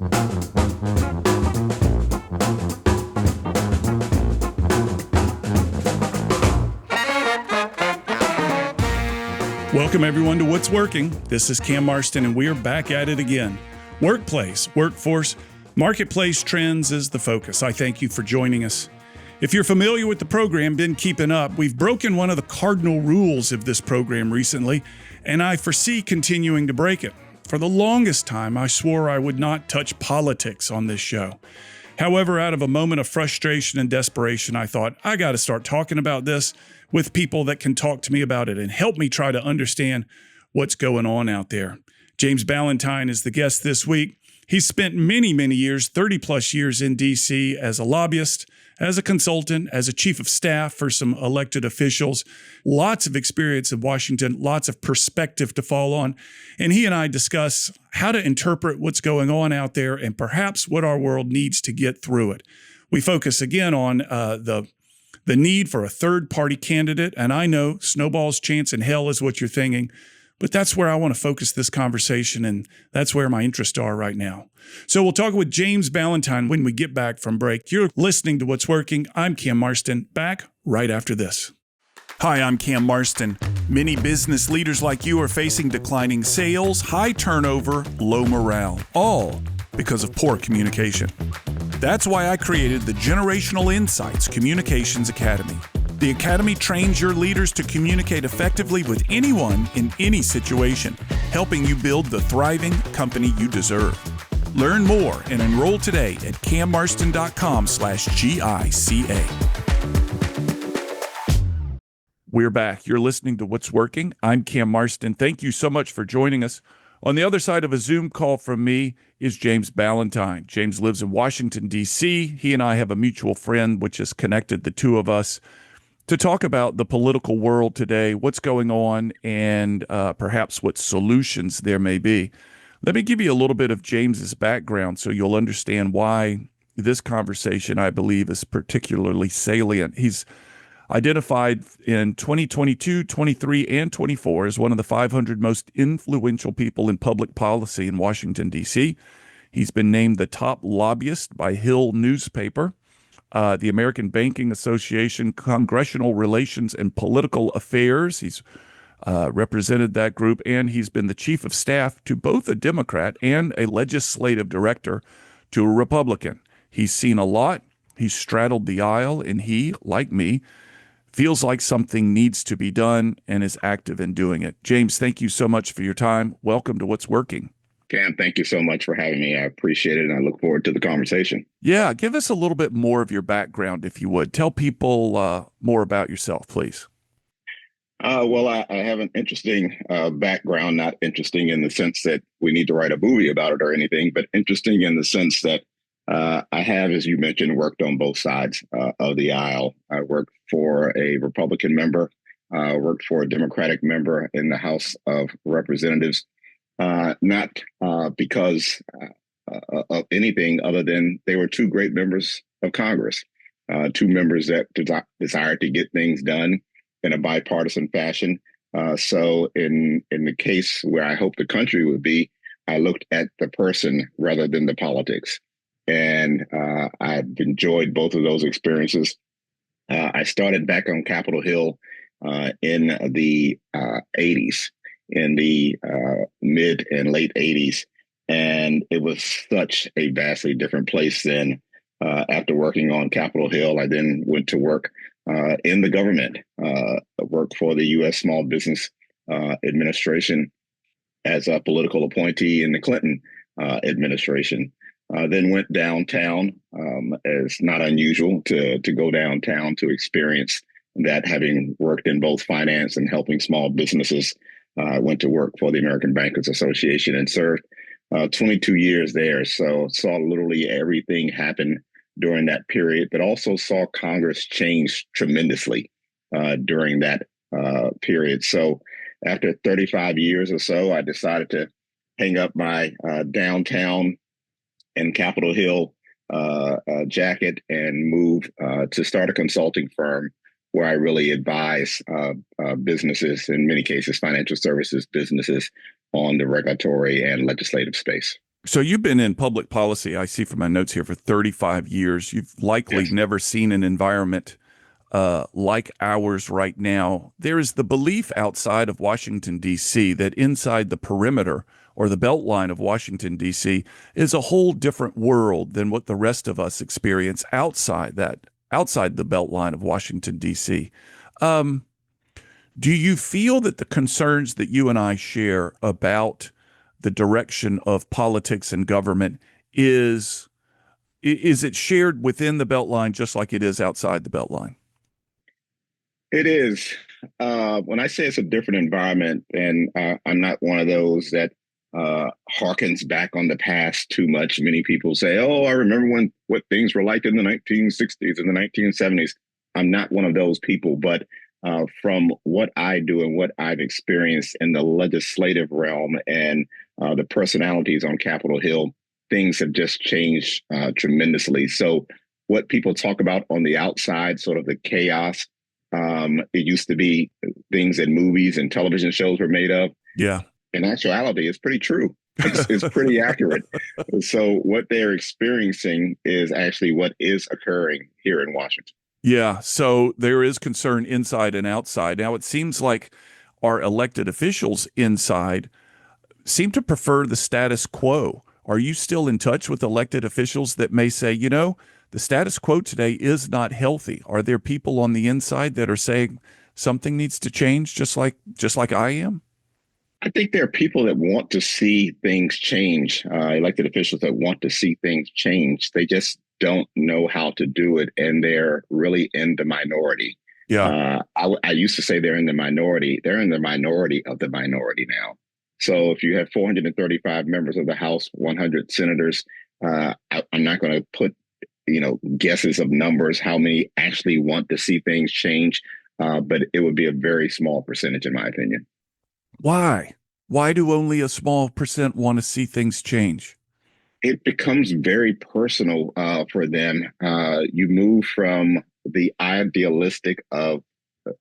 Welcome, everyone, to What's Working. This is Cam Marston, and we are back at it again. Workplace, workforce, marketplace trends is the focus. I thank you for joining us. If you're familiar with the program, been keeping up, we've broken one of the cardinal rules of this program recently, and I foresee continuing to break it. For the longest time, I swore I would not touch politics on this show. However, out of a moment of frustration and desperation, I thought, I got to start talking about this with people that can talk to me about it and help me try to understand what's going on out there. James Ballentine is the guest this week. He's spent many, many years, 30 plus years in D.C. as a lobbyist, as a consultant, as a chief of staff for some elected officials, lots of experience in Washington, lots of perspective to fall on. And he and I discuss how to interpret what's going on out there and perhaps what our world needs to get through it. We focus again on the need for a third-party candidate. And I know snowball's chance in hell is what you're thinking, but that's where I want to focus this conversation, and that's where my interests are right now. So we'll talk with James Ballentine when we get back from break. You're listening to What's Working. I'm Cam Marston, back right after this. Hi, I'm Cam Marston. Many business leaders like you are facing declining sales, high turnover, low morale, all because of poor communication. That's why I created the Generational Insights Communications Academy. The Academy trains your leaders to communicate effectively with anyone in any situation, helping you build the thriving company you deserve. Learn more and enroll today at cammarston.com/GICA. We're back. You're listening to What's Working. I'm Cam Marston. Thank you so much for joining us. On the other side of a Zoom call from me is James Ballentine. James lives in Washington, D.C. He and I have a mutual friend, which has connected the two of us to talk about the political world today, what's going on, and perhaps what solutions there may be. Let me give you a little bit of James's background so you'll understand why this conversation, I believe, is particularly salient. He's identified in 2022, 23, and 24 as one of the 500 most influential people in public policy in Washington, D.C. He's been named the top lobbyist by Hill newspaper, the American Banking Association, Congressional Relations and Political Affairs. He's represented that group, and he's been the chief of staff to both a Democrat and a legislative director to a Republican. He's seen a lot. He's straddled the aisle, and he, like me, feels like something needs to be done and is active in doing it. James, thank you so much for your time. Welcome to What's Working. Cam, thank you so much for having me. I appreciate it, and I look forward to the conversation. Yeah, give us a little bit more of your background, if you would. Tell people more about yourself, please. Well, I have an interesting background, not interesting in the sense that we need to write a movie about it or anything, but interesting in the sense that I have, as you mentioned, worked on both sides of the aisle. I worked for a Republican member, worked for a Democratic member in the House of Representatives, not because of anything other than they were two great members of Congress, two members that desired to get things done in a bipartisan fashion. So in the case where I hope the country would be, I looked at the person rather than the politics. And I've enjoyed both of those experiences. I started back on Capitol Hill in the 80s, in the mid and late 80s. And it was such a vastly different place then. After working on Capitol Hill, I then went to work in the government, worked for the U.S. Small Business Administration as a political appointee in the Clinton administration. Then went downtown, as not unusual to go downtown to experience that, having worked in both finance and helping small businesses. Went to work for the American Bankers Association and served 22 years there. So saw literally everything happen during that period, but also saw Congress change tremendously during that period. So after 35 years or so, I decided to hang up my downtown and Capitol Hill jacket and move to start a consulting firm where I really advise businesses, in many cases financial services businesses, on the regulatory and legislative space. So you've been in public policy, I see from my notes here, for 35 years. You've likely Yes. never seen an environment like ours right now. There is the belief outside of Washington, D.C., that inside the perimeter or the beltline of Washington, D.C., is a whole different world than what the rest of us experience outside the beltline of Washington, D.C. Um, do you feel that the concerns that you and I share about the direction of politics and government is is it shared within the beltline just like it is outside the beltline? It is. When I say it's a different environment, and I'm not one of those that harkens back on the past too much. Many people say, "Oh, I remember when what things were like in the 1960s and the 1970s." I'm not one of those people, but from what I do and what I've experienced in the legislative realm and the personalities on Capitol Hill, things have just changed tremendously. So, what people talk about on the outside, sort of the chaos, it used to be things that movies and television shows were made of. Yeah. In actuality, it's pretty true. It's pretty accurate. So what they're experiencing is actually what is occurring here in Washington. Yeah. So there is concern inside and outside. Now, it seems like our elected officials inside seem to prefer the status quo. Are you still in touch with elected officials that may say, the status quo today is not healthy? Are there people on the inside that are saying something needs to change, just like I am? I think there are people that want to see things change, elected officials that want to see things change. They just don't know how to do it, and they're really in the minority. Yeah. I used to say they're in the minority. They're in the minority of the minority now. So if you have 435 members of the House, 100 senators, I'm not going to put guesses of numbers, how many actually want to see things change, but it would be a very small percentage, in my opinion. Why? Why do only a small percent want to see things change? It becomes very personal for them. You move from the idealistic of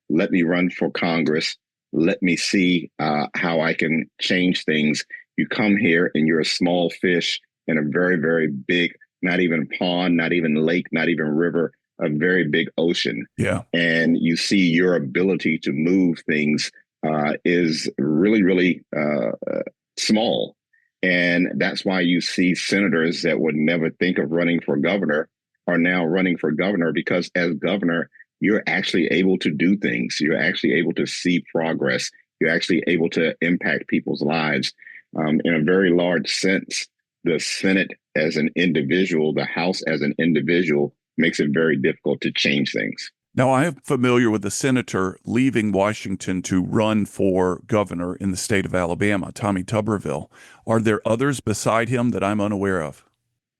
let me run for Congress, let me see how I can change things. You come here and you're a small fish in a very, very big, not even pond, not even lake, not even river, a very big ocean. Yeah. And you see your ability to move things is really, really small. And that's why you see senators that would never think of running for governor are now running for governor, because as governor, you're actually able to do things. You're actually able to see progress. You're actually able to impact people's lives in a very large sense. The Senate as an individual, the House as an individual, makes it very difficult to change things. Now, I am familiar with a senator leaving Washington to run for governor in the state of Alabama, Tommy Tuberville. Are there others beside him that I'm unaware of?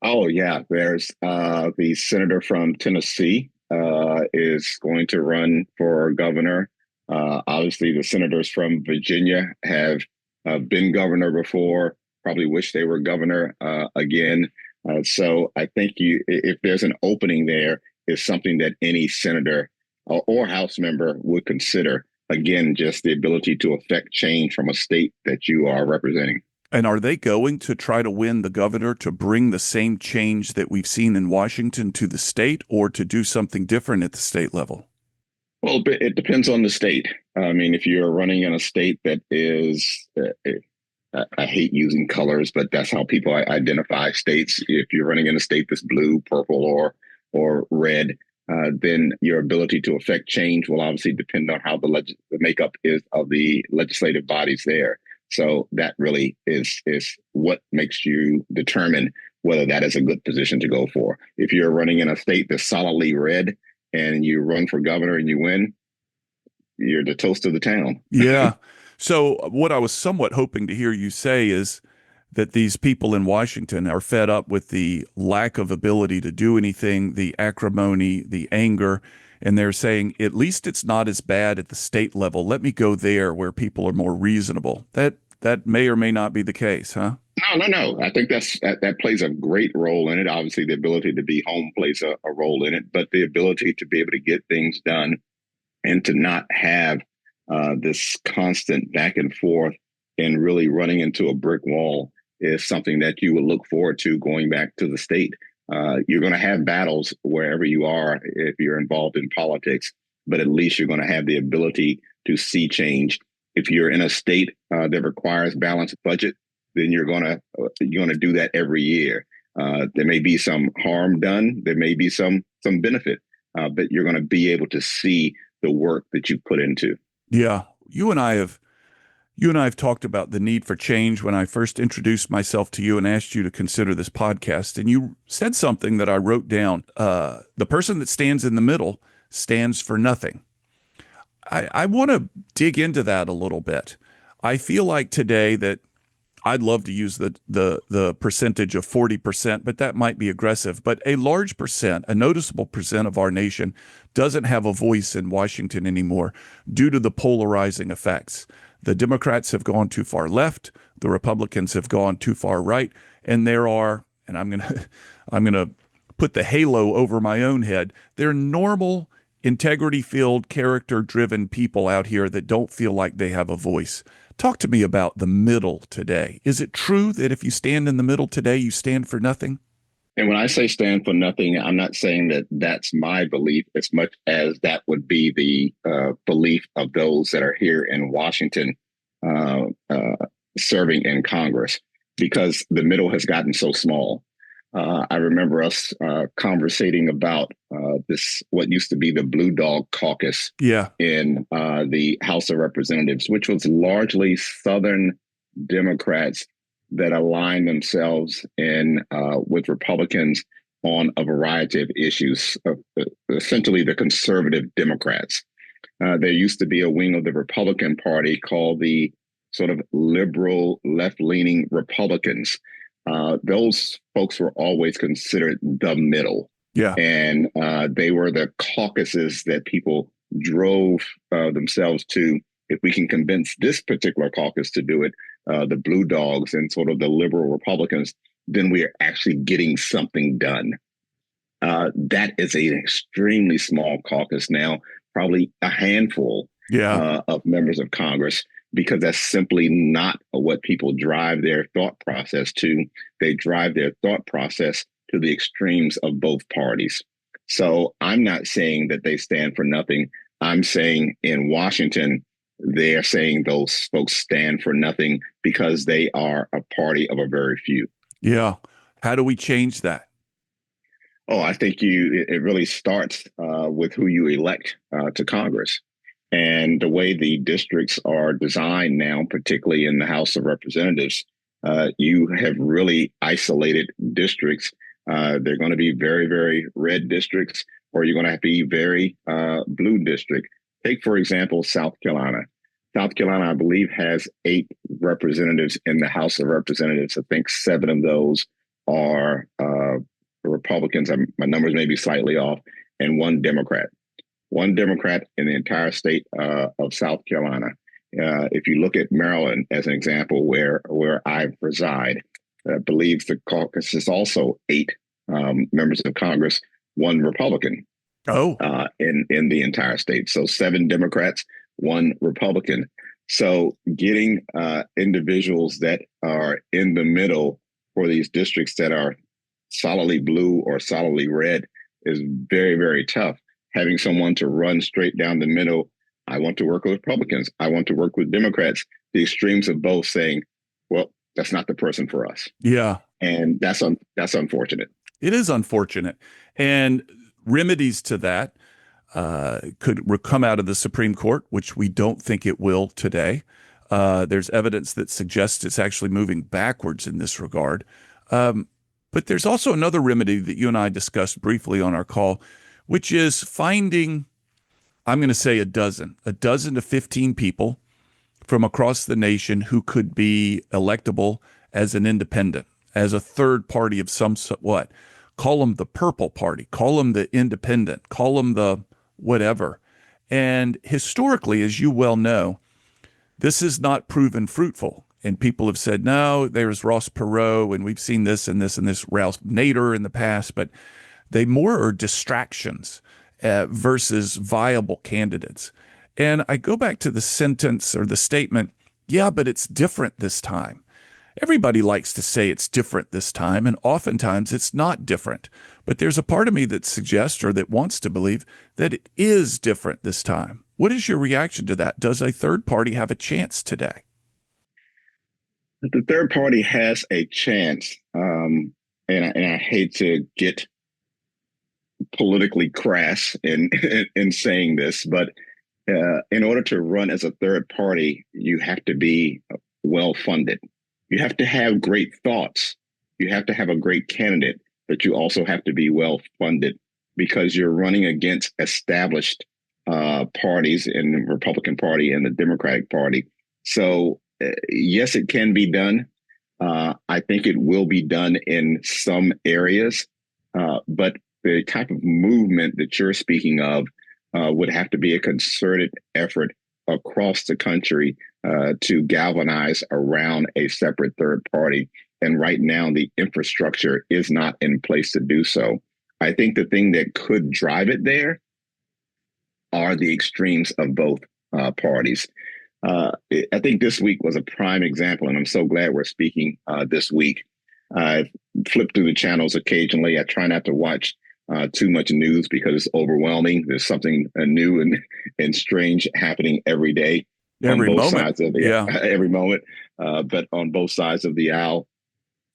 Oh, yeah. There's the senator from Tennessee is going to run for governor. Obviously, the senators from Virginia have been governor before, probably wish they were governor again. So I think if there's an opening there, is something that any senator or House member would consider. Again, just the ability to affect change from a state that you are representing. And are they going to try to win the governor to bring the same change that we've seen in Washington to the state, or to do something different at the state level? Well, it depends on the state. I mean, if you're running in a state that is, I hate using colors, but that's how people identify states. If you're running in a state that's blue, purple, or red, then your ability to affect change will obviously depend on how the makeup is of the legislative bodies there. So that really is what makes you determine whether that is a good position to go for. If you're running in a state that's solidly red and you run for governor and you win, you're the toast of the town. Yeah. So what I was somewhat hoping to hear you say is that these people in Washington are fed up with the lack of ability to do anything, the acrimony, the anger, and they're saying, at least it's not as bad at the state level. Let me go there where people are more reasonable. That may or may not be the case, huh? No. I think that plays a great role in it. Obviously, the ability to be home plays a role in it, but the ability to be able to get things done and to not have this constant back and forth and really running into a brick wall is something that you will look forward to going back to the state. You're going to have battles wherever you are if you're involved in politics, but at least you're going to have the ability to see change. If you're in a state that requires balanced budget, then you're going to do that every year. There may be some harm done. There may be some benefit, but you're going to be able to see the work that you put into. Yeah, you and I have talked about the need for change when I first introduced myself to you and asked you to consider this podcast. And you said something that I wrote down. The person that stands in the middle stands for nothing. I want to dig into that a little bit. I feel like today that I'd love to use the percentage of 40%, but that might be aggressive. But a large percent, a noticeable percent of our nation doesn't have a voice in Washington anymore due to the polarizing effects. The Democrats have gone too far left. The Republicans have gone too far right. And there are, and I'm gonna put the halo over my own head, there are normal, integrity-filled, character-driven people out here that don't feel like they have a voice. Talk to me about the middle today. Is it true that if you stand in the middle today, you stand for nothing? And when I say stand for nothing, I'm not saying that that's my belief as much as that would be the belief of those that are here in Washington serving in Congress, because the middle has gotten so small. I remember us conversating about this, what used to be the Blue Dog Caucus in the House of Representatives, which was largely Southern Democrats that aligned themselves in with Republicans on a variety of issues, essentially the conservative Democrats. There used to be a wing of the Republican Party called the sort of liberal left-leaning Republicans. Those folks were always considered the middle. Yeah. And they were the caucuses that people drove themselves to. If we can convince this particular caucus to do it, the Blue Dogs and sort of the liberal Republicans, then we are actually getting something done. That is an extremely small caucus now, probably a handful of members of Congress, because that's simply not what people drive their thought process to. They drive their thought process to the extremes of both parties. So I'm not saying that they stand for nothing. I'm saying in Washington, they're saying those folks stand for nothing because they are a party of a very few. Yeah. How do we change that? Oh, I think it really starts with who you elect to Congress. And the way the districts are designed now, particularly in the House of Representatives, you have really isolated districts. They're going to be very, very red districts, or you're going to have to be very blue district. Take, for example, South Carolina. South Carolina, I believe, has 8 representatives in the House of Representatives. I think 7 of those are Republicans. My numbers may be slightly off, and 1 Democrat. 1 Democrat in the entire state of South Carolina. If you look at Maryland as an example, where I reside, I believe the caucus is also 8 members of Congress, 1 Republican. In the entire state. So 7 Democrats, 1 Republican. So getting individuals that are in the middle for these districts that are solidly blue or solidly red is very, very tough. Having someone to run straight down the middle, I want to work with Republicans, I want to work with Democrats, the extremes of both saying, well, that's not the person for us. Yeah. And that's unfortunate. It is unfortunate. And remedies to that could come out of the Supreme Court, which we don't think it will today. There's evidence that suggests it's actually moving backwards in this regard. But there's also another remedy that you and I discussed briefly on our call, which is finding, I'm going to say a dozen to 15 people from across the nation who could be electable as an independent, as a third party of some what. Call them the purple party, call them the independent, call them the whatever. And historically, as you well know, this has not proven fruitful. And people have said, no, there's Ross Perot, and we've seen this and this and this, Ralph Nader in the past, but they more are distractions versus viable candidates. And I go back to the sentence or the statement, yeah, but it's different this time. Everybody likes to say it's different this time, and oftentimes it's not different. But there's a part of me that suggests or that wants to believe that it is different this time. What is your reaction to that? Does a third party have a chance today? The third party has a chance, and I hate to get politically crass in saying this, but in order to run as a third party, you have to be well funded. You have to have great thoughts. You have to have a great candidate, but you also have to be well funded because you're running against established parties in the Republican Party and the Democratic Party. So, yes, it can be done. I think it will be done in some areas, but the type of movement that you're speaking of would have to be a concerted effort across the country to galvanize around a separate third party. And right now, the infrastructure is not in place to do so. I think the thing that could drive it there are the extremes of both parties. I think this week was a prime example, and I'm so glad we're speaking this week. I flip through the channels occasionally. I try not to watch too much news because it's overwhelming. There's something new and strange happening every day on Every both moment. sides of the Yeah. every moment, but on both sides of the aisle.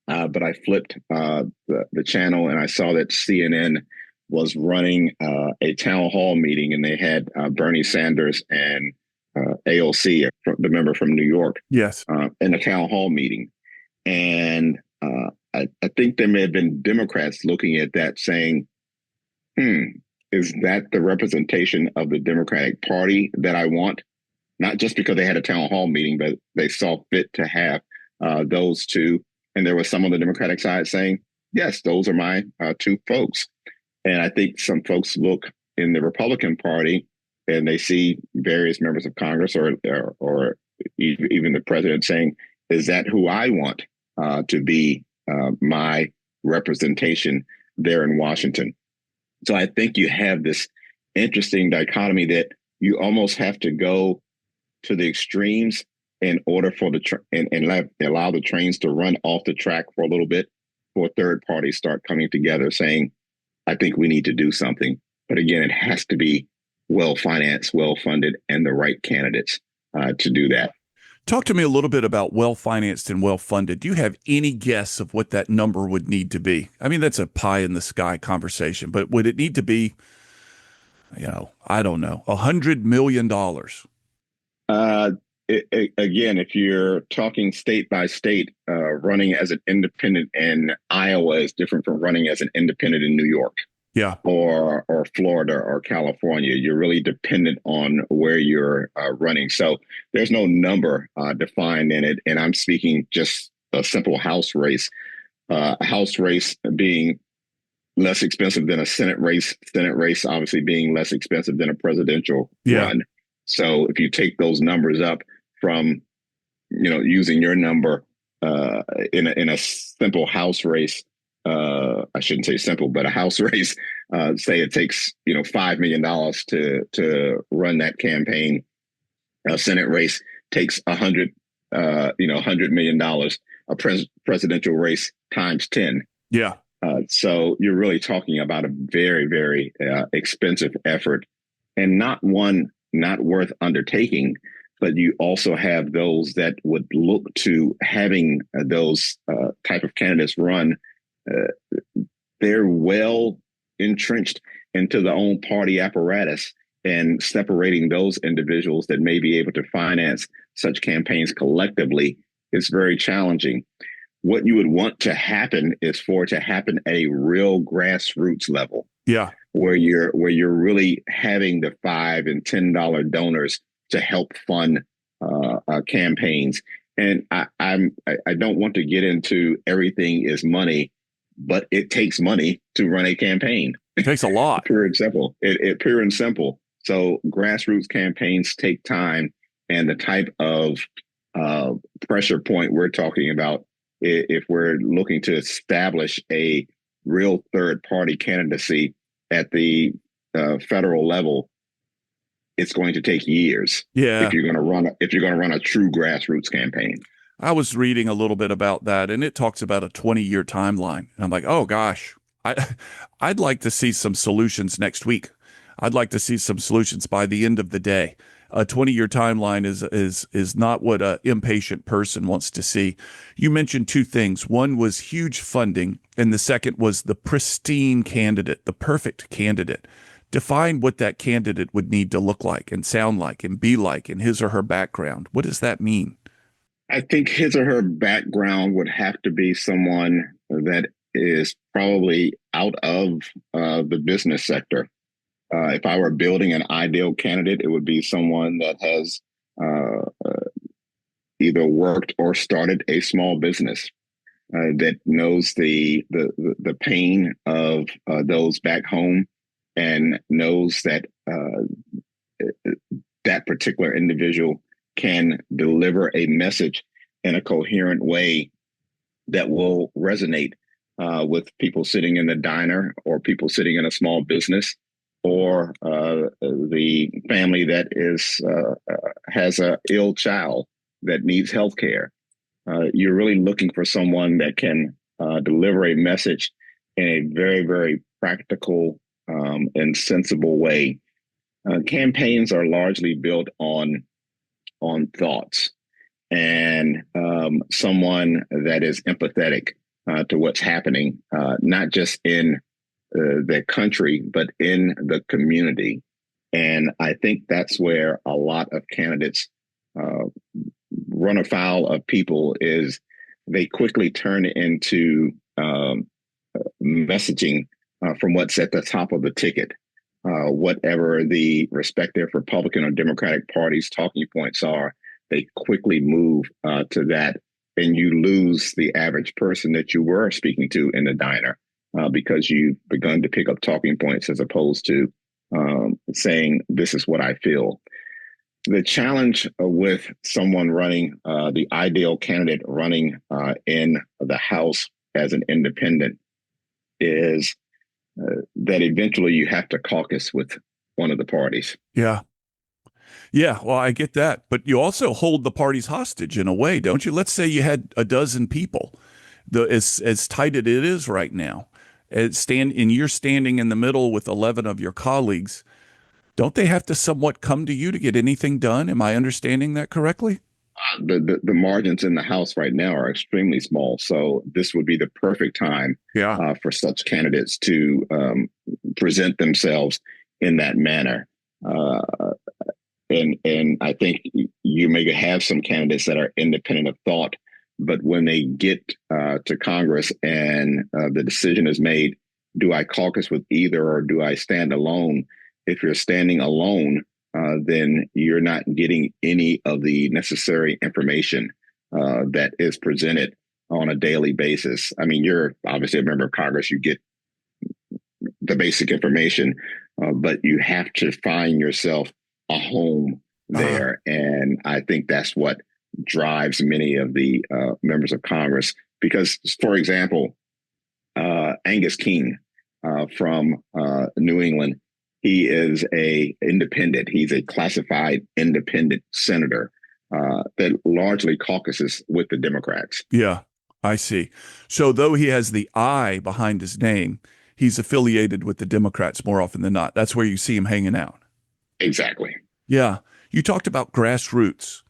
But I flipped the channel and I saw that CNN was running a town hall meeting, and they had Bernie Sanders and AOC, the member from New York, Yes. in a town hall meeting. And I think there may have been Democrats looking at that saying, is that the representation of the Democratic Party that I want? Not just because they had a town hall meeting, but they saw fit to have those two. And there was some on the Democratic side saying, yes, those are my two folks. And I think some folks look in the Republican Party and they see various members of Congress or even the president saying, is that who I want to be my representation there in Washington? So I think you have this interesting dichotomy that you almost have to go to the extremes in order for and allow the trains to run off the track for a little bit for third parties start coming together saying, I think we need to do something. But again, it has to be well financed, well funded, and the right candidates to do that. Talk to me a little bit about well financed and well funded. Do you have any guess of what that number would need to be? I mean, that's a pie in the sky conversation, but would it need to be, I don't know, $100 million? Again, if you're talking state by state, running as an independent in Iowa is different from running as an independent in New York. Yeah. Or Florida or California. You're really dependent on where you're running. So there's no number defined in it. And I'm speaking just a simple House race. A House race being less expensive than a Senate race obviously being less expensive than a presidential run. So if you take those numbers up from, using your number in a simple House race, I shouldn't say simple, but a House race, say it takes, $5 million to run that campaign. A Senate race takes $100 million, a presidential race times 10. Yeah. So you're really talking about a very, very expensive effort, and not worth undertaking. But you also have those that would look to having those type of candidates run. They're well entrenched into their own party apparatus, and separating those individuals that may be able to finance such campaigns collectively is very challenging. What you would want to happen is for it to happen at a real grassroots level. Yeah. Where you're really having the $5 and $10 donors to help fund campaigns. And I don't want to get into everything is money, but it takes money to run a campaign. It takes a lot. Pure and simple. Pure and simple. So grassroots campaigns take time, and the type of pressure point we're talking about, if we're looking to establish a real third party candidacy at the federal level, it's going to take years. Yeah. If you're going to run a true grassroots campaign. I was reading a little bit about that, and it talks about a 20-year timeline. And I'm like, oh gosh, I'd like to see some solutions next week. I'd like to see some solutions by the end of the day. A 20-year timeline is not what an impatient person wants to see. You mentioned two things. One was huge funding, and the second was the pristine candidate, the perfect candidate. Define what that candidate would need to look like and sound like and be like in his or her background. What does that mean? I think his or her background would have to be someone that is probably out of the business sector. If I were building an ideal candidate, it would be someone that has either worked or started a small business, that knows the pain of those back home, and knows that that particular individual can deliver a message in a coherent way that will resonate with people sitting in the diner, or people sitting in a small business, or the family that has a ill child that needs health care. You're really looking for someone that can deliver a message in a very, very practical and sensible way. Campaigns are largely built on thoughts, and someone that is empathetic to what's happening, not just in the country, but in the community. And I think that's where a lot of candidates run afoul of people, is they quickly turn into messaging from what's at the top of the ticket. Whatever the respective Republican or Democratic Party's talking points are, they quickly move to that, and you lose the average person that you were speaking to in the diner because you've begun to pick up talking points as opposed to saying, this is what I feel. The challenge with someone running, the ideal candidate running in the House as an independent, is that eventually you have to caucus with one of the parties. Yeah. Yeah, well, I get that. But you also hold the parties hostage in a way, don't you? Let's say you had a dozen people, as tight as it is right now, and you're standing in the middle with 11 of your colleagues. Don't they have to somewhat come to you to get anything done? Am I understanding that correctly? The margins in the House right now are extremely small. So this would be the perfect time for such candidates to present themselves in that manner. And I think you may have some candidates that are independent of thought, but when they get to Congress and the decision is made, do I caucus with either or do I stand alone? If you're standing alone, then you're not getting any of the necessary information that is presented on a daily basis. I mean, you're obviously a member of Congress, you get the basic information, but you have to find yourself a home there. And I think that's what drives many of the members of Congress. Because, for example, Angus King from New England, he is a independent. He's a classified independent senator that largely caucuses with the Democrats. Yeah, I see. So though he has the I behind his name, he's affiliated with the Democrats more often than not. That's where you see him hanging out. Exactly. Yeah. You talked about grassroots.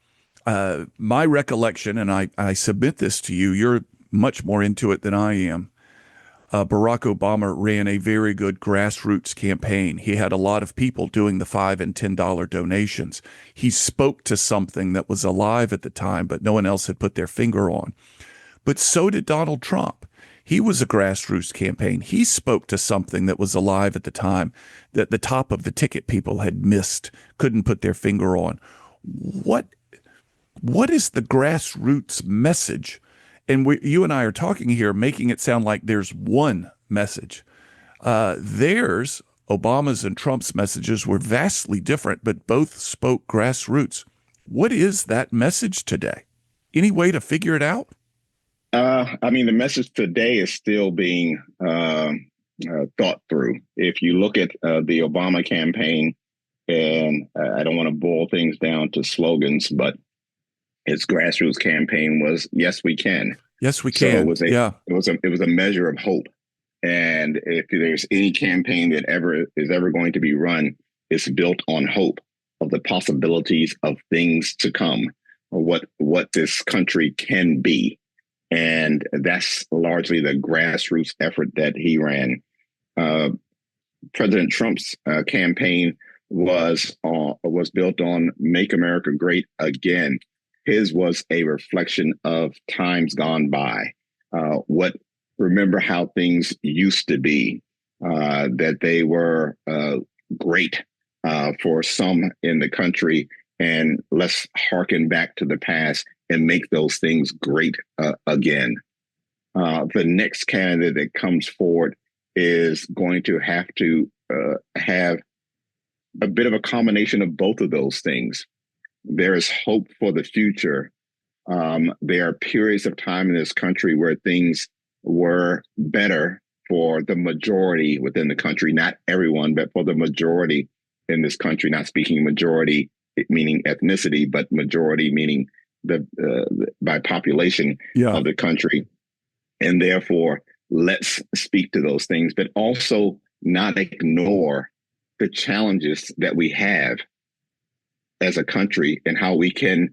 My recollection, and I submit this to you, you're much more into it than I am. Barack Obama ran a very good grassroots campaign. He had a lot of people doing the $5 and $10 donations. He spoke to something that was alive at the time, but no one else had put their finger on. But so did Donald Trump. He was a grassroots campaign. He spoke to something that was alive at the time that the top of the ticket people had missed, couldn't put their finger on. What is the grassroots message? And you and I are talking here, making it sound like there's one message. Obama's and Trump's messages were vastly different, but both spoke grassroots. What is that message today? Any way to figure it out? I mean, the message today is still being thought through. If you look at the Obama campaign, and I don't want to boil things down to slogans, but His grassroots campaign was "Yes, we can." Yes, we So can. Yeah. it was a measure of hope. And if there's any campaign that ever is ever going to be run, it's built on hope of the possibilities of things to come, or what this country can be. And that's largely the grassroots effort that he ran. Uh, President Trump's campaign was built on "Make America Great Again." His was a reflection of times gone by. What Remember how things used to be, that they were great for some in the country, and let's harken back to the past and make those things great again. The next candidate that comes forward is going to have a bit of a combination of both of those things. There is hope for the future. There are periods of time in this country where things were better for the majority within the country, not everyone, but for the majority in this country, not speaking majority meaning ethnicity, but majority meaning the by population of the country. And therefore, let's speak to those things, but also not ignore the challenges that we have as a country and how we can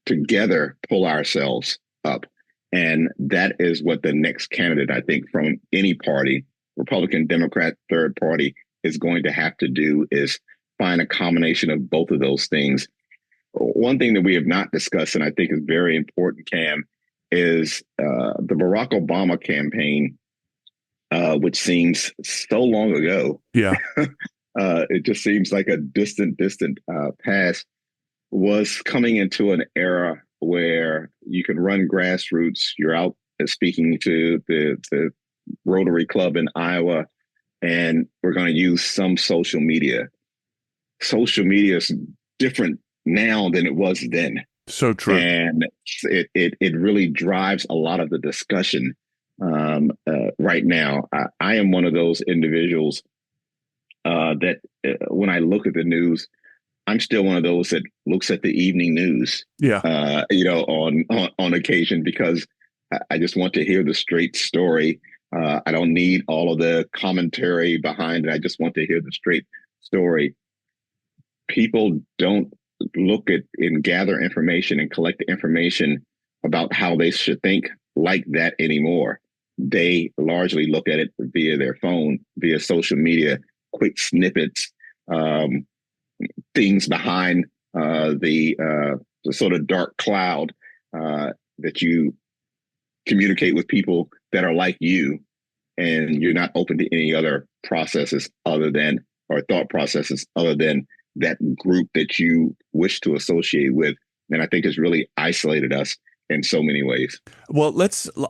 together pull ourselves up. And that is what the next candidate, I think, from any party, Republican, Democrat, third party, is going to have to do, is find a combination of both of those things. One thing that we have not discussed, and I think is very important, Cam, is the Barack Obama campaign, which seems so long ago. Yeah. It just seems like a distant past, was coming into an era where you can run grassroots. You're out speaking to the Rotary Club in Iowa, and we're going to use some social media. Social media is different now than it was then. So true. And it really drives a lot of the discussion right now. I am one of those individuals that when I look at the news, I'm still one of those that looks at the evening news, on occasion, because I just want to hear the straight story. I don't need all of the commentary behind it. I just want to hear the straight story. People don't look at and gather information and collect information about how they should think like that anymore. They largely look at it via their phone, via social media, quick snippets, things behind the sort of dark cloud that you communicate with people that are like you, and you're not open to any other processes other than, or thought processes other than that group that you wish to associate with. And I think it's really isolated us in so many ways. Well,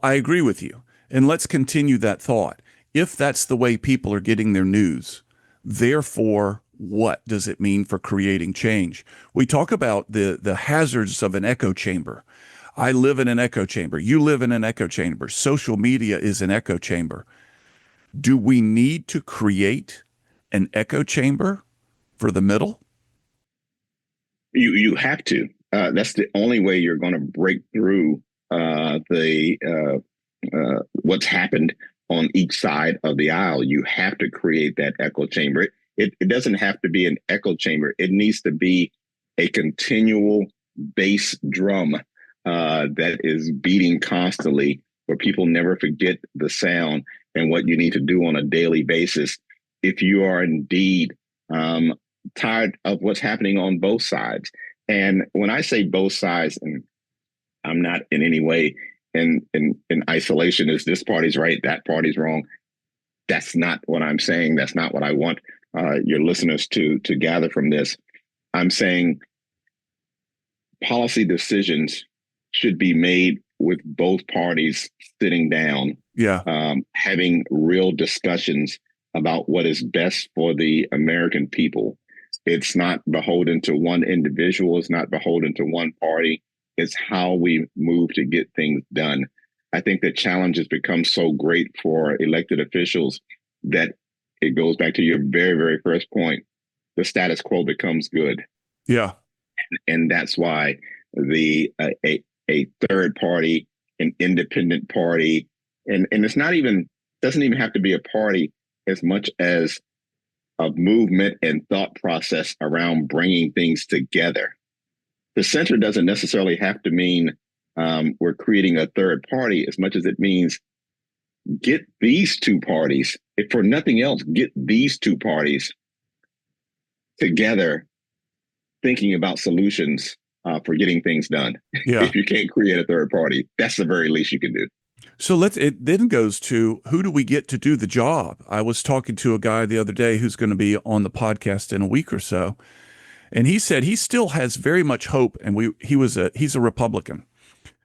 I agree with you. And let's continue that thought. If that's the way people are getting their news, therefore, what does it mean for creating change? We talk about the hazards of an echo chamber. I live in an echo chamber. You live in an echo chamber. Social media is an echo chamber. Do we need to create an echo chamber for the middle? You have to. That's the only way you're going to break through what's happened on each side of the aisle. You have to create that echo chamber. It doesn't have to be an echo chamber. It needs to be a continual bass drum that is beating constantly, where people never forget the sound and what you need to do on a daily basis. If you are indeed tired of what's happening on both sides. And when I say both sides, and I'm not in any way in isolation, is this party's right, that party's wrong. That's not what I'm saying. That's not what I want your listeners to gather from this. I'm saying policy decisions should be made with both parties sitting down, having real discussions about what is best for the American people. It's not beholden to one individual. It's not beholden to one party. It's how we move to get things done. I think the challenge has become so great for elected officials that it goes back to your very, very first point. The status quo becomes good. Yeah. And that's why a third party, an independent party, and it's not even doesn't even have to be a party as much as a movement and thought process around bringing things together. The center doesn't necessarily have to mean we're creating a third party as much as it means get these two parties, if for nothing else, get these two parties together thinking about solutions for getting things done. Yeah. If you can't create a third party, that's the very least you can do. So it then goes to who do we get to do the job? I was talking to a guy the other day who's going to be on the podcast in a week or so, and he said he still has very much hope. And he's a Republican.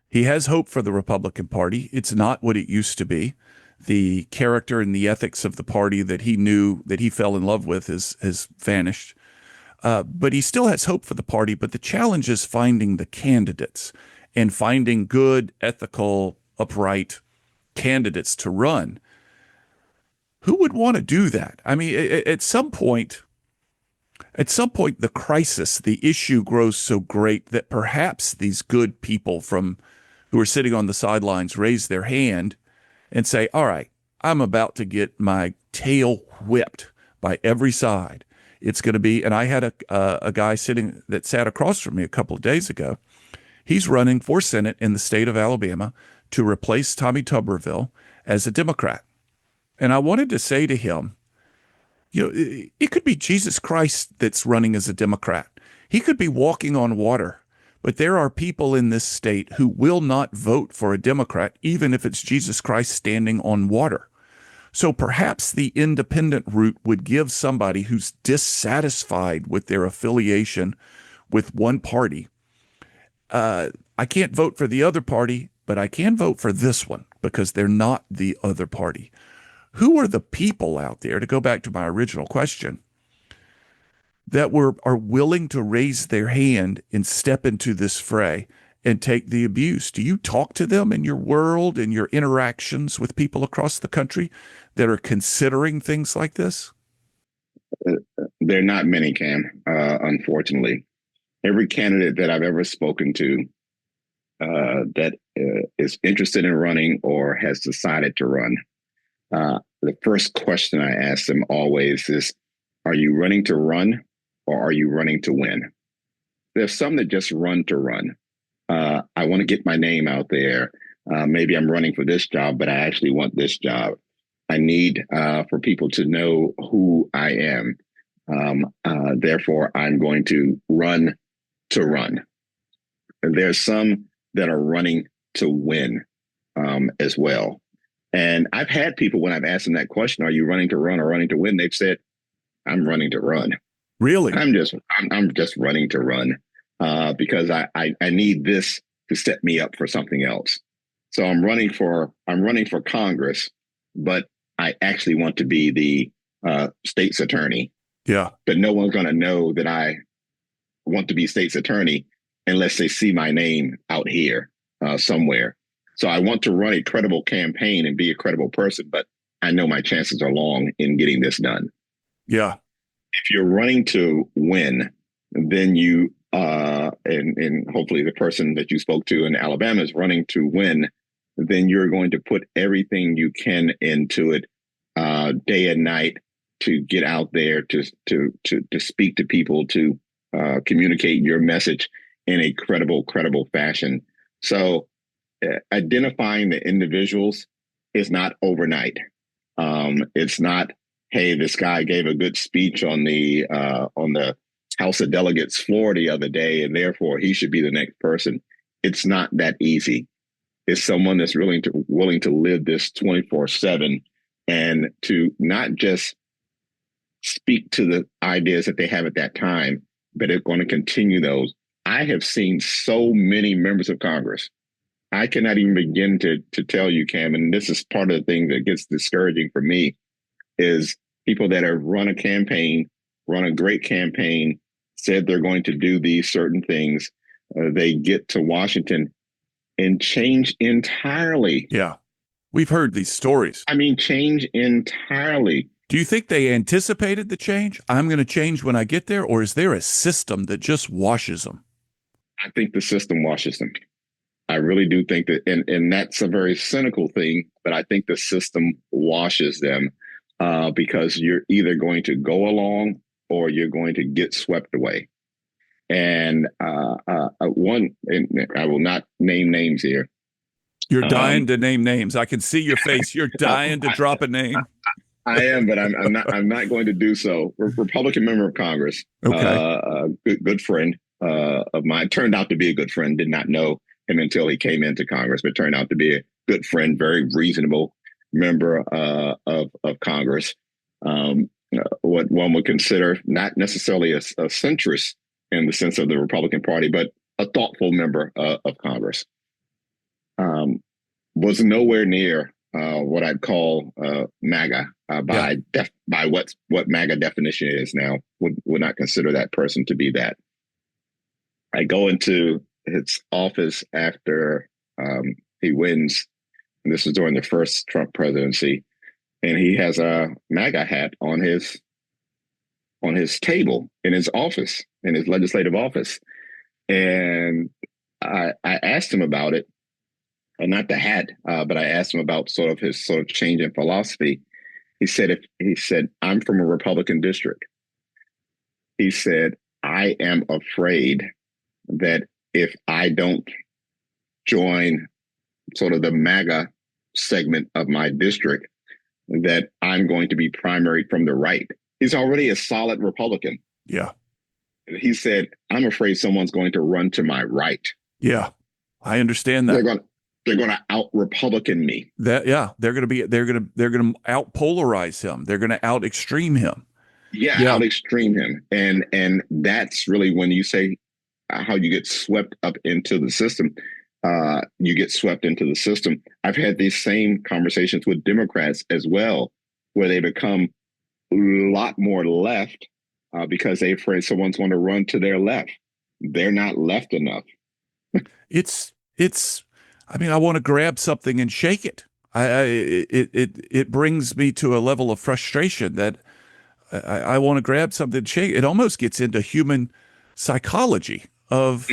He has hope for the Republican Party. It's not what it used to be. The character and the ethics of the party that he knew, that he fell in love with, has vanished. But he still has hope for the party. But the challenge is finding the candidates and finding good, ethical, upright candidates to run. Who would want to do that? I mean, at some point, the crisis, the issue grows so great that perhaps these good people who are sitting on the sidelines raise their hand and say, all right, I'm about to get my tail whipped by every side. It's going to be, and I had a guy that sat across from me a couple of days ago. He's running for Senate in the state of Alabama to replace Tommy Tuberville as a Democrat. And I wanted to say to him, it could be Jesus Christ that's running as a Democrat. He could be walking on water. But there are people in this state who will not vote for a Democrat, even if it's Jesus Christ standing on water. So perhaps the independent route would give somebody who's dissatisfied with their affiliation with one party. I can't vote for the other party, but I can vote for this one because they're not the other party. Who are the people out there, to go back to my original question, that are willing to raise their hand and step into this fray and take the abuse? Do you talk to them in your world, in your interactions with people across the country that are considering things like this? There are not many, Cam, unfortunately. Every candidate that I've ever spoken to that is interested in running or has decided to run, the first question I ask them always is, are you running to run or are you running to win? There's some that just run to run. I want to get my name out there. Maybe I'm running for this job, but I actually want this job. I need for people to know who I am. Therefore, I'm going to run to run. And there's some that are running to win as well. And I've had people, when I've asked them that question, are you running to run or running to win? They've said, I'm running to run. Really? I'm just running to run because I need this to set me up for something else. So I'm running for Congress, but I actually want to be the state's attorney. Yeah. But no one's going to know that I want to be state's attorney unless they see my name out here somewhere. So I want to run a credible campaign and be a credible person, but I know my chances are long in getting this done. Yeah. If you're running to win, then you and hopefully the person that you spoke to in Alabama is running to win, then you're going to put everything you can into it day and night to get out there to speak to people, to communicate your message in a credible fashion. So identifying the individuals is not overnight. It's not, hey, this guy gave a good speech on the House of Delegates floor the other day, and therefore he should be the next person. It's not that easy. It's someone that's willing to live this 24/7 and to not just speak to the ideas that they have at that time, but they're going to continue those. I have seen so many members of Congress. I cannot even begin to tell you, Cam, and this is part of the thing that gets discouraging for me, is people that have run a campaign, run a great campaign, said they're going to do these certain things. They get to Washington and change entirely. Yeah. We've heard these stories. I mean, change entirely. Do you think they anticipated the change? I'm going to change when I get there, or is there a system that just washes them? I think the system washes them. I really do think that, and that's a very cynical thing, but I think the system washes them because you're either going to go along or you're going to get swept away. And one, and I will not name names here. You're dying to name names. I can see your face. You're dying to drop a name. I am, but I'm not. I'm not going to do so. Republican member of Congress, Okay. a good friend of mine, turned out to be a good friend. Did not know him until he came into Congress, but turned out to be a good friend, very reasonable member of Congress. What one would consider not necessarily a centrist in the sense of the Republican Party, but a thoughtful member of Congress. Was nowhere near what I'd call MAGA by what MAGA definition is now. Would not consider that person to be that. I go into his office after he wins, and this is during the first Trump presidency, and he has a MAGA hat on his table in his office, in his legislative office, and I asked him about it. Not the hat, but I asked him about his change in philosophy. He said, I'm from a Republican district. He said, I am afraid that if I don't join sort of the MAGA segment of my district, that I'm going to be primaried from the right. He's already a solid Republican. Yeah. He said, I'm afraid someone's going to run to my right. Yeah, I understand that. They're going to out Republican me. They're going to out polarize him. They're going to out extreme him. Yeah, out extreme him. And that's really when you say how you get swept up into the system. You get swept into the system. I've had these same conversations with Democrats as well, where they become a lot more left because they're afraid someone's going to run to their left. They're not left enough. I want to grab something and shake it. It brings me to a level of frustration that I want to grab something and shake it. It almost gets into human psychology of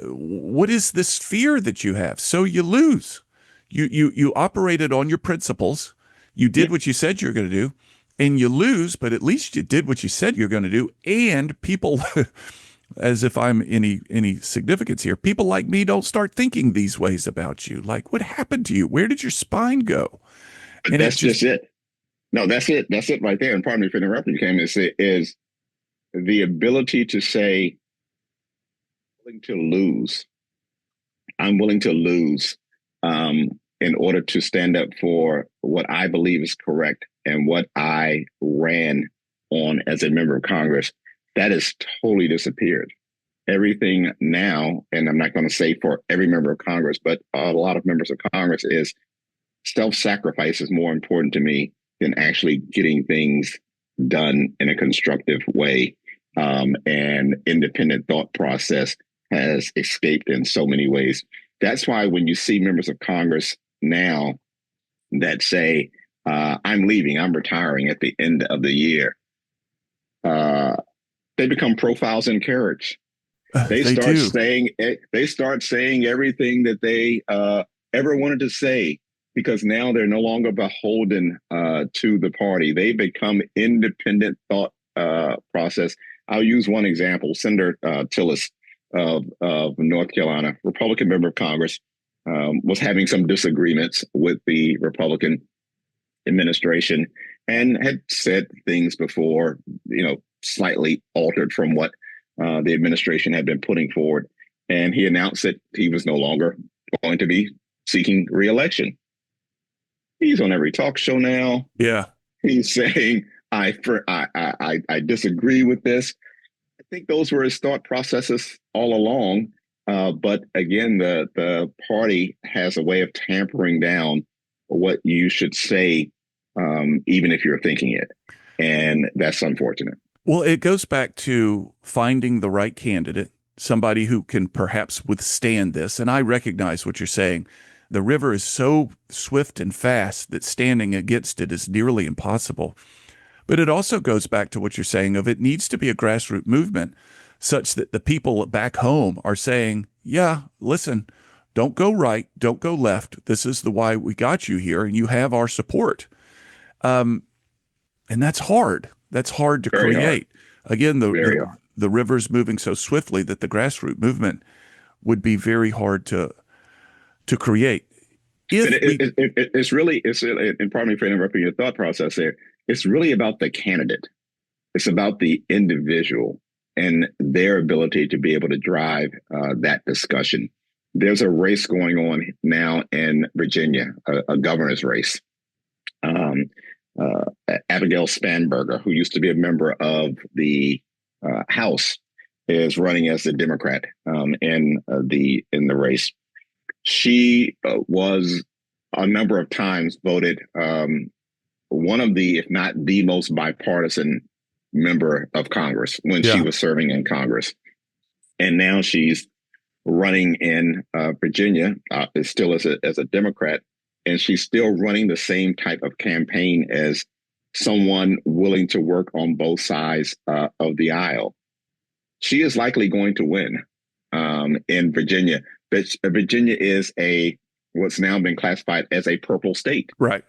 what is this fear that you have? So you lose. You operated on your principles. You did what you said you were going to do, and you lose, but at least you did what you said you're going to do. And people as if I'm any significance here. People like me don't start thinking these ways about you. Like, what happened to you? Where did your spine go? And that's just it. No, that's it. That's it right there. And pardon me for interrupting you, Cam, is the ability to say, willing to lose. I'm willing to lose in order to stand up for what I believe is correct and what I ran on as a member of Congress. That has totally disappeared. Everything now, and I'm not going to say for every member of Congress, but a lot of members of Congress, is self-sacrifice is more important to me than actually getting things done in a constructive way. And independent thought process has escaped in so many ways. That's why when you see members of Congress now that say, I'm leaving, I'm retiring at the end of the year, they become profiles in carriage. They start saying everything that they ever wanted to say, because now they're no longer beholden to the party. They become independent thought process. I'll use one example. Senator Tillis of North Carolina, Republican member of Congress, was having some disagreements with the Republican administration and had said things before, slightly altered from what the administration had been putting forward. And he announced that he was no longer going to be seeking re-election. He's on every talk show now. Yeah. He's saying, I disagree with this. I think those were his thought processes all along. But again, the party has a way of tampering down what you should say, even if you're thinking it. And that's unfortunate. Well, it goes back to finding the right candidate, somebody who can perhaps withstand this. And I recognize what you're saying. The river is so swift and fast that standing against it is nearly impossible. But it also goes back to what you're saying of it needs to be a grassroots movement such that the people back home are saying, yeah, listen, don't go right, don't go left. This is the why we got you here, and you have our support. And that's hard. That's hard to Very hard. create. Again, Very hard. the river's moving so swiftly that the grassroots movement would be very hard to create. But it's really, and pardon me for interrupting your thought process there. It's really about the candidate. It's about the individual and their ability to be able to drive that discussion. There's a race going on now in Virginia, a governor's race. Abigail Spanberger, who used to be a member of the House, is running as a Democrat in the race. She was a number of times voted one of the, if not the most bipartisan member of Congress when she was serving in Congress. And now she's running in Virginia, still as a Democrat, and she's still running the same type of campaign as someone willing to work on both sides of the aisle. She is likely going to win in Virginia. But Virginia is what's now been classified as a purple state. Right.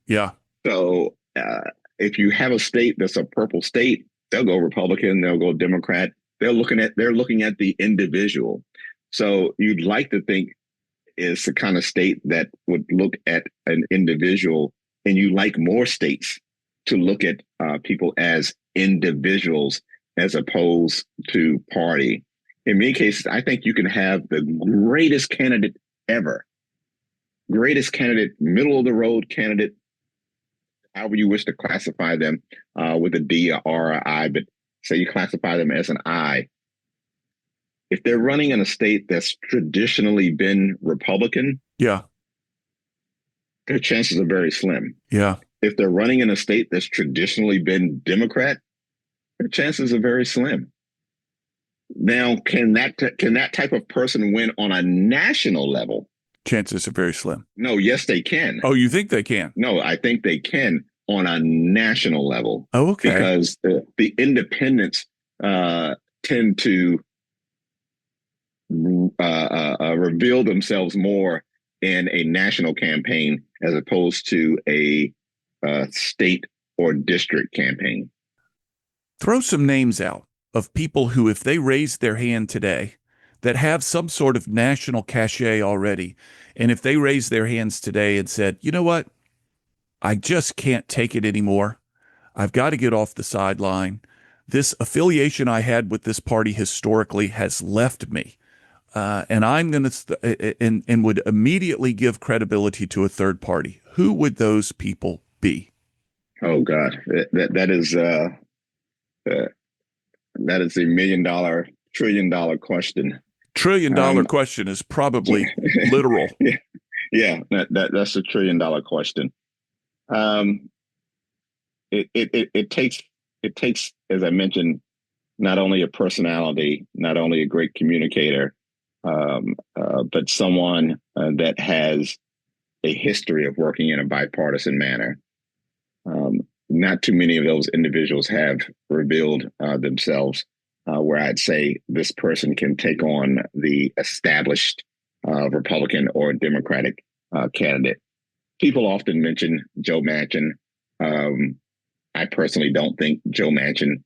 Yeah. So if you have a state that's a purple state, they'll go Republican, they'll go Democrat. They're looking at the individual. So you'd like to think is the kind of state that would look at an individual, and you like more states to look at people as individuals as opposed to party. In many cases, I think you can have the greatest candidate ever, middle of the road candidate, however you wish to classify them, with a D, a R, or I, but say you classify them as an I. If they're running in a state that's traditionally been Republican, their chances are very slim. Yeah. If they're running in a state that's traditionally been Democrat, their chances are very slim. Now, can that type of person win on a national level? Chances are very slim. No, yes, they can. Oh, you think they can? No, I think they can on a national level. Oh, okay. Because the independents tend to reveal themselves more in a national campaign as opposed to a state or district campaign. Throw some names out of people who, if they raised their hand today, that have some sort of national cachet already, and if they raised their hands today and said, you know what, I just can't take it anymore. I've got to get off the sideline. This affiliation I had with this party historically has left me. And I'm going to and would immediately give credibility to a third party. Who would those people be? Oh God, that is a $1 million, $1 trillion question. $1 trillion question is probably literal. Yeah, that's a $1 trillion question. It takes, as I mentioned, not only a personality, not only a great communicator, but someone that has a history of working in a bipartisan manner. Not too many of those individuals have revealed themselves where I'd say this person can take on the established Republican or Democratic candidate. People often mention Joe Manchin. I personally don't think Joe Manchin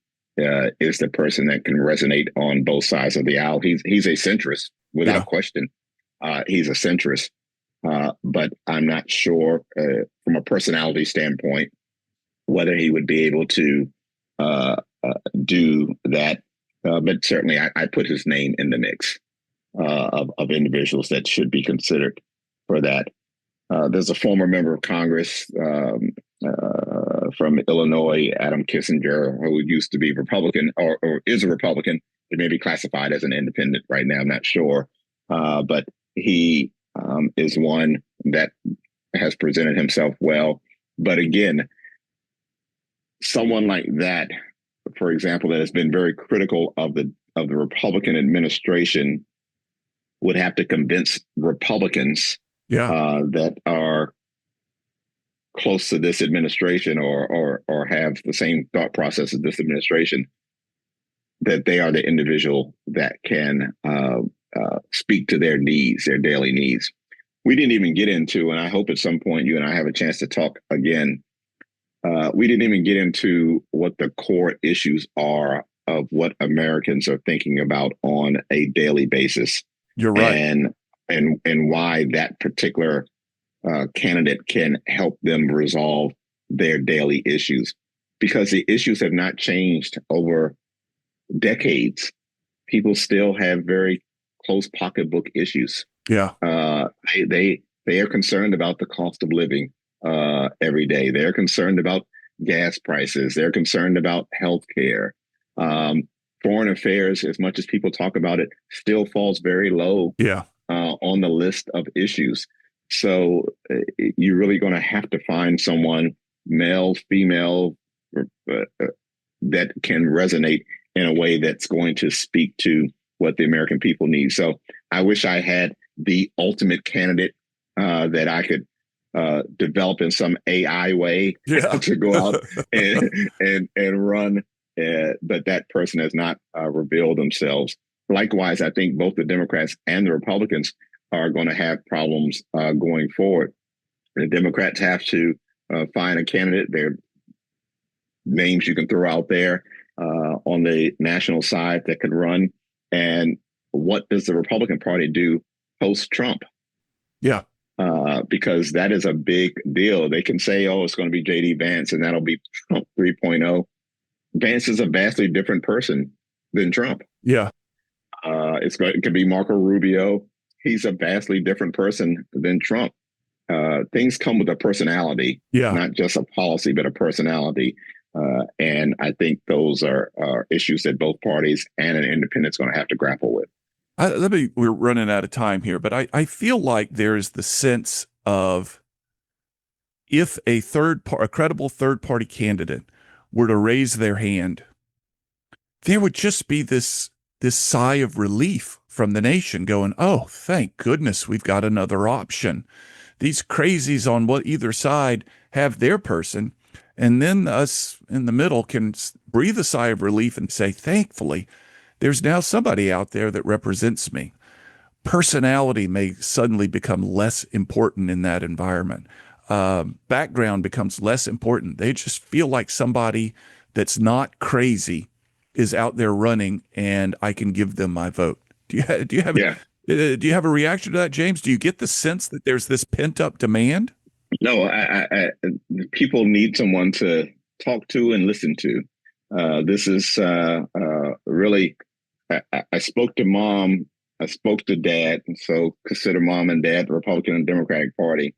is the person that can resonate on both sides of the aisle. He's a centrist without question. He's a centrist, but I'm not sure from a personality standpoint whether he would be able to do that. But certainly, I put his name in the mix of individuals that should be considered for that. There's a former member of Congress from Illinois, Adam Kinzinger, who used to be Republican or is a Republican. He may be classified as an independent right now. I'm not sure. But he is one that has presented himself well. But again, someone like that, for example, that has been very critical of the Republican administration would have to convince Republicans that are close to this administration or have the same thought process as this administration that they are the individual that can speak to their needs, their daily needs. We didn't even get into, and I hope at some point you and I have a chance to talk again. We didn't even get into what the core issues are of what Americans are thinking about on a daily basis. You're right. And why that particular candidate can help them resolve their daily issues, because the issues have not changed over decades. People still have very close pocketbook issues. Yeah. They are concerned about the cost of living every day. They're concerned about gas prices. They're concerned about healthcare. Foreign affairs, as much as people talk about it, still falls very low on the list of issues. So you're really going to have to find someone, male, female, that can resonate in a way that's going to speak to what the American people need. So I wish I had the ultimate candidate that I could develop in some AI way to go out and run. But that person has not revealed themselves. Likewise, I think both the Democrats and the Republicans are going to have problems going forward. The Democrats have to find a candidate. There are names you can throw out there on the national side that could run. And what does the Republican Party do post-Trump? Yeah. Because that is a big deal. They can say, oh, it's going to be J.D. Vance, and that'll be Trump 3.0. Vance is a vastly different person than Trump. Yeah. It could be Marco Rubio. He's a vastly different person than Trump. Things come with a personality, not just a policy, but a personality. And I think those are issues that both parties and an independent's going to have to grapple with. We're running out of time here, but I feel like there's the sense of, if a credible third party candidate were to raise their hand, there would just be this sigh of relief from the nation going, oh, thank goodness we've got another option. These crazies on either side have their person, and then us in the middle can breathe a sigh of relief and say, thankfully, there's now somebody out there that represents me. Personality may suddenly become less important in that environment. Background becomes less important. They just feel like somebody that's not crazy is out there running, and I can give them my vote. Do you have a reaction to that, James? Do you get the sense that there's this pent up demand? No, people need someone to talk to and listen to. This is really. I spoke to mom. I spoke to dad. And so consider mom and dad the Republican and Democratic Party.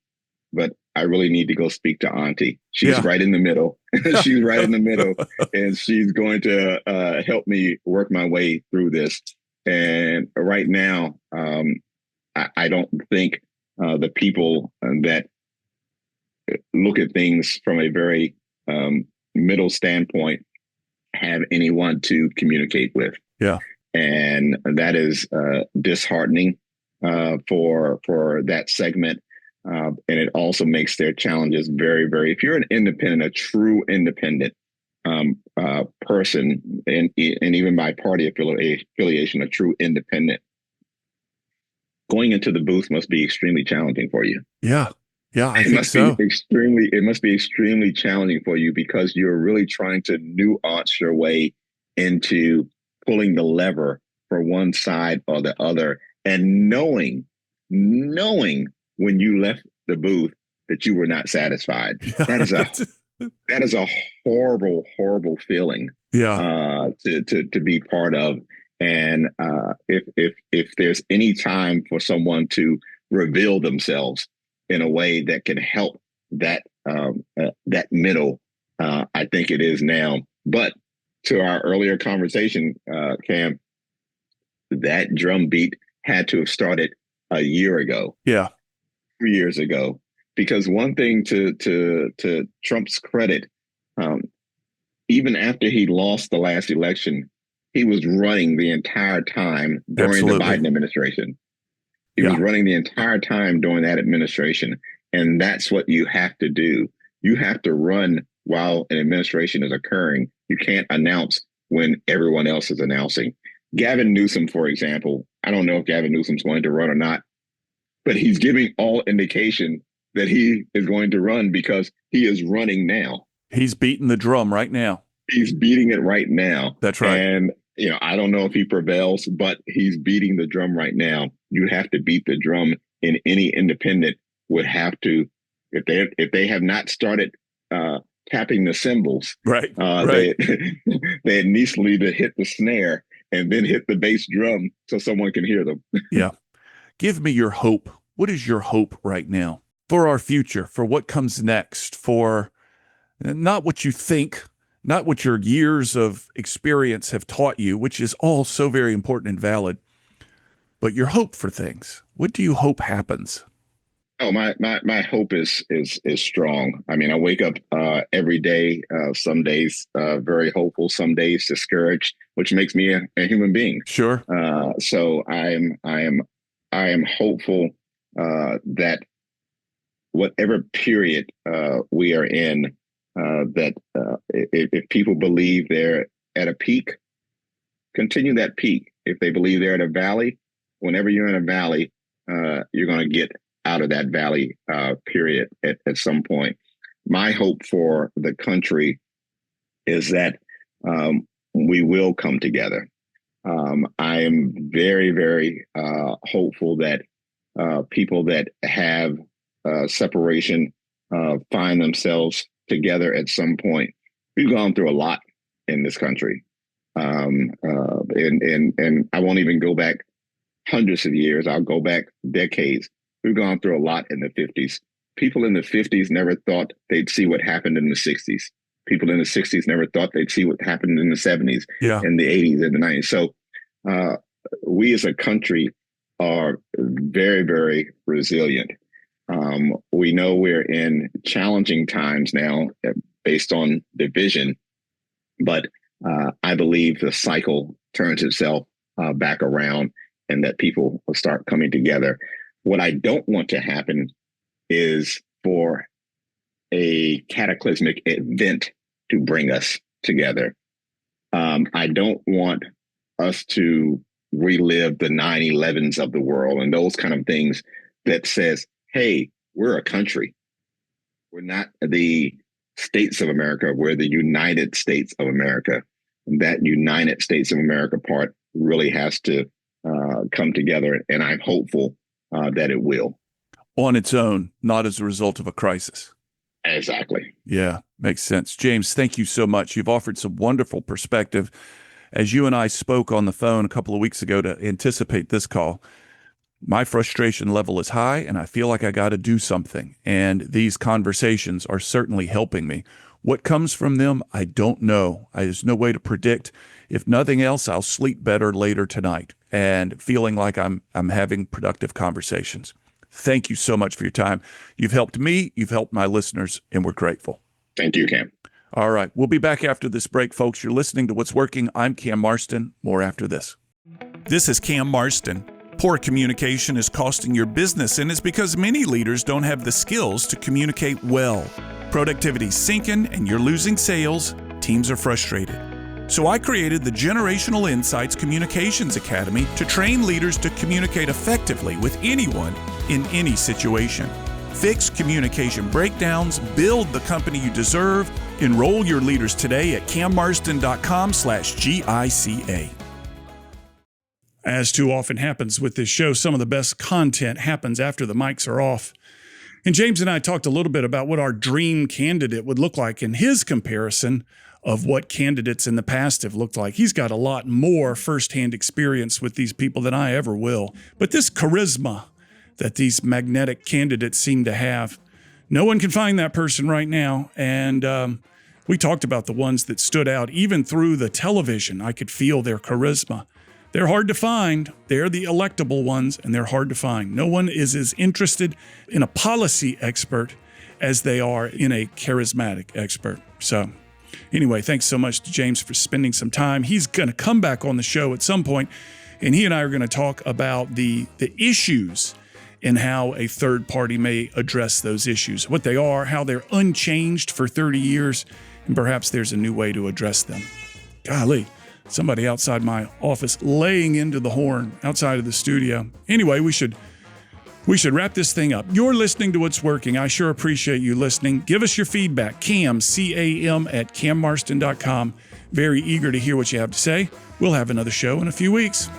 But I really need to go speak to Auntie. She's right in the middle. She's right in the middle. And she's going to help me work my way through this. And right now, I don't think the people that look at things from a very middle standpoint have anyone to communicate with. Yeah. And that is disheartening for that segment. And it also makes their challenges very, very, if you're an independent, a true independent person, and even by party affiliation, a true independent, going into the booth must be extremely challenging for you. Yeah. Yeah, I think so. It must be extremely challenging for you, because you're really trying to nuance your way into pulling the lever for one side or the other, and knowing when you left the booth that you were not said. That is a horrible, horrible feeling. Yeah. To be part of. And if there's any time for someone to reveal themselves in a way that can help that middle, I think it is now. But to our earlier conversation, Cam, that drumbeat had to have started a year ago. Yeah. 3 years ago. Because one thing to Trump's credit, even after he lost the last election, he was running the entire time during the Biden administration. He was running the entire time during that administration. And that's what you have to do. You have to run while an administration is occurring. You can't announce when everyone else is announcing. Gavin Newsom, for example, I don't know if Gavin Newsom's going to run or not, but he's giving all indication that he is going to run because he is running now. He's beating the drum right now. He's beating it right now. That's right. And, I don't know if he prevails, but he's beating the drum right now. You have to beat the drum, and any independent would have to, if they have not started tapping the cymbals, right. They at least need to hit the snare and then hit the bass drum so someone can hear them. Yeah. Give me your hope. What is your hope right now for our future, for what comes next, for not what you think, not what your years of experience have taught you, which is all so very important and valid, but your hope for things? What do you hope happens? Oh, my hope is strong. I mean, I wake up every day, some days very hopeful, some days discouraged, which makes me a human being. Sure. So I am hopeful that whatever period we are in, that if people believe they're at a peak, continue that peak. If they believe they're at a valley, whenever you're in a valley, you're going to get out of that valley period at some point. My hope for the country is that we will come together. I am very, very hopeful that people that have separation find themselves together at some point. We've gone through a lot in this country. And I won't even go back hundreds of years. I'll go back decades. We've gone through a lot in the 50s. People in the 50s never thought they'd see what happened in the 60s. People in the 60s never thought they'd see what happened in the 70s, and the 80s and the 90s. So we as a country are very, very resilient. We know we're in challenging times now based on division, but I believe the cycle turns itself back around and that people will start coming together. What I don't want to happen is for a cataclysmic event to bring us together. I don't want us to relive the 9/11s of the world and those kind of things that says, hey, we're a country. We're not the States of America. We're the United States of America. And that United States of America part really has to come together. And I'm hopeful that it will. On its own, not as a result of a crisis. Exactly. Yeah, makes sense. James, thank you so much. You've offered some wonderful perspective. As you and I spoke on the phone a couple of weeks ago to anticipate this call, my frustration level is high and I feel like I got to do something. And these conversations are certainly helping me. What comes from them, I don't know. There's no way to predict. If nothing else, I'll sleep better later tonight and feeling like I'm having productive conversations. Thank you so much for your time. You've helped me, you've helped my listeners, and we're grateful. Thank you, Cam. All right. We'll be back after this break, folks. You're listening to What's Working. I'm Cam Marston. More after this. This is Cam Marston. Poor communication is costing your business, and it's because many leaders don't have the skills to communicate well. Productivity's sinking, and you're losing sales. Teams are frustrated. So I created the Generational Insights Communications Academy to train leaders to communicate effectively with anyone in any situation. Fix communication breakdowns, build the company you deserve. Enroll your leaders today at cammarston.com/GICA. As too often happens with this show, some of the best content happens after the mics are off. And James and I talked a little bit about what our dream candidate would look like in his comparison of what candidates in the past have looked like. He's got a lot more firsthand experience with these people than I ever will. But this charisma that these magnetic candidates seem to have, no one can find that person right now. And we talked about the ones that stood out even through the television. I could feel their charisma. They're hard to find. They're the electable ones, and they're hard to find. No one is as interested in a policy expert as they are in a charismatic expert. So anyway, thanks so much to James for spending some time. He's going to come back on the show at some point, and he and I are going to talk about the issues and how a third party may address those issues, what they are, how they're unchanged for 30 years, and perhaps there's a new way to address them. Golly. Somebody outside my office laying into the horn outside of the studio. Anyway, we should wrap this thing up. You're listening to What's Working. I sure appreciate you listening. Give us your feedback. Cam, C-A-M, at cammarston.com. Very eager to hear what you have to say. We'll have another show in a few weeks.